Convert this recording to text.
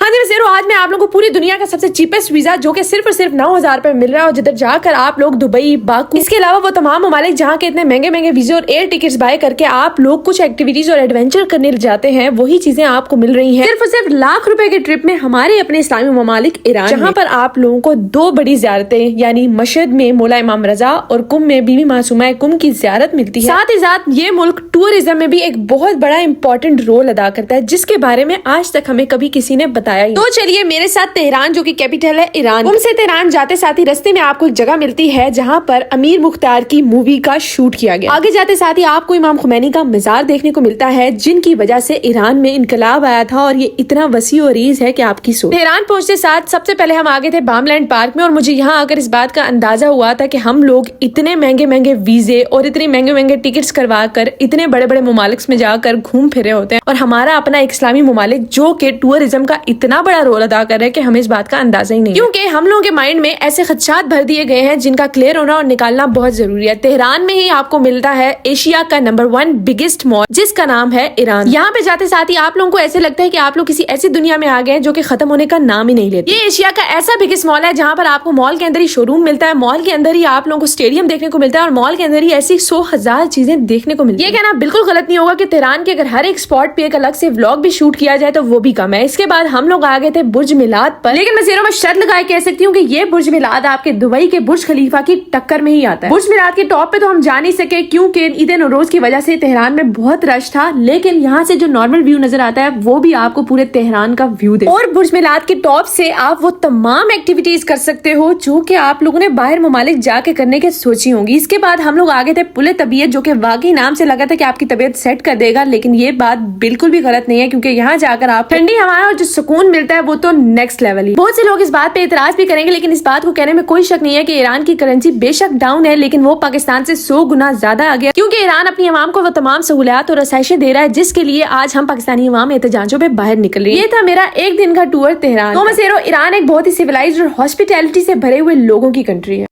हाँ जी वैसे आज मैं आप लोगों को पूरी दुनिया का सबसे चीपेस्ट वीजा जो कि सिर्फ और सिर्फ 9,000 रुपए मिल रहा है और जिधर जाकर आप लोग दुबई, बाकू, इसके अलावा वो तमाम ममालिक जहाँ के इतने महंगे महंगे वीजे और एयर टिकट्स बाय करके आप लोग कुछ एक्टिविटीज और एडवेंचर करने जाते हैं, वही चीजें आपको मिल रही हैं सिर्फ और सिर्फ लाख रुपए के ट्रिप में हमारे अपने इस्लामी ममालिक ईरान, जहाँ पर आप लोगों को 2 बड़ी ज़ियारतें यानी मशहद में मौला इमाम रजा और कुम में बीबी मासूमा कुम की ज़ियारत मिलती है। साथ ही साथ ये मुल्क टूरिज्म में भी एक बहुत बड़ा इंपॉर्टेंट रोल अदा करता है, जिसके बारे में आज तक हमें कभी किसी ने बताया ही। तो चलिए मेरे साथ तेहरान जो कि कैपिटल है ईरान, उनसे तेहरान जाते साथ ही रास्ते में आपको एक जगह मिलती है जहाँ पर अमीर मुख्तार की मूवी का शूट किया गया। आगे जाते साथ ही आपको इमाम खुमैनी का मजार देखने को मिलता है, जिनकी वजह से ईरान में इनकलाब आया था और ये इतना वसी और अरीज है कि आपकी सोच। तेहरान पहुंचते साथ सबसे पहले हम आगे थे बामलैंड पार्क में और मुझे यहाँ आकर इस बात का अंदाजा हुआ था कि हम लोग इतने महंगे महंगे वीजे और इतने महंगे महंगे टिकट्स करवा कर इतने बड़े बड़े ममालिक में जाकर घूम फिरे होते हैं और हमारा अपना एक इस्लामी ममालिक जो कि टूरिज्म का इतना बड़ा रोल अदा कर रहे हैं कि हमें इस बात का अंदाजा ही नहीं, क्योंकि हम लोगों के माइंड में ऐसे खदशात भर दिए गए हैं जिनका क्लियर होना और निकालना बहुत जरूरी है। तेहरान में ही आपको मिलता है एशिया का नंबर 1 बिगेस्ट मॉल, जिसका नाम है ईरान। यहाँ पे जाते साथ ही आप लोगों को ऐसे लगता है कि आप लोग किसी ऐसी दुनिया में आ गए हैं जो कि खत्म होने का नाम ही नहीं लेती। ये एशिया का ऐसा बिगेस्ट मॉल है जहाँ पर आपको मॉल के अंदर ही शोरूम मिलता है, मॉल के अंदर ही आप लोगों को स्टेडियम देखने को मिलता है और मॉल के अंदर ही ऐसी 100,000 चीजें देखने को मिलती है। ये कहना बिल्कुल गलत नहीं होगा कि तेहरान के अगर हर एक स्पॉट पे एक अलग से व्लॉग भी शूट किया जाए तो वो भी कम है। इसके बाद हम लोग आ गए थे बुर्ज मिलाद पर, लेकिन मैं ज़ीरो में शर्त लगाए कह सकती हूँ कि ये बुर्ज मिलाद आपके दुबई के बुर्ज खलीफा की टक्कर में ही आता है। बुर्ज मिलाद के टॉप पे तो हम जा नहीं सके क्योंकि ईद नौरोज की वजह से तेहरान में बहुत रश था, लेकिन यहाँ से जो नॉर्मल व्यू नजर आता है वो भी आपको पूरे तेहरान का व्यू दे। और बुर्ज मिलाद के टॉप से आप वो तमाम एक्टिविटीज कर सकते हो जो कि आप लोगों ने बाहर ममालिक जाके करने की सोची होंगी। इसके बाद हम लोग आगे थे पुले तबीयत, जो कि वाकई नाम से लगा था कि आपकी तबीयत सेट कर देगा, लेकिन ये बात बिल्कुल भी गलत नहीं है क्योंकि यहाँ जाकर आप ठंडी हवा और जो सुकून मिलता है वो तो नेक्स्ट लेवल ही। बहुत से लोग इस बात पे इतराज भी करेंगे, लेकिन इस बात को कहने में कोई शक नहीं है कि ईरान की करेंसी बेशक डाउन है, लेकिन वो पाकिस्तान से 100 गुना ज्यादा आ गया, क्योंकि ईरान अपनी अवाम को वो तमाम सहूलियात और रसाइशें दे रहा है जिसके लिए आज हम पाकिस्तानी अवाम एहतजाजों पे बाहर निकल रही है। ये था मेरा एक दिन का टूर तेहरान। तो ईरान एक बहुत ही सिविलाइज्ड और हॉस्पिटैलिटी से भरे हुए लोगों की कंट्री है।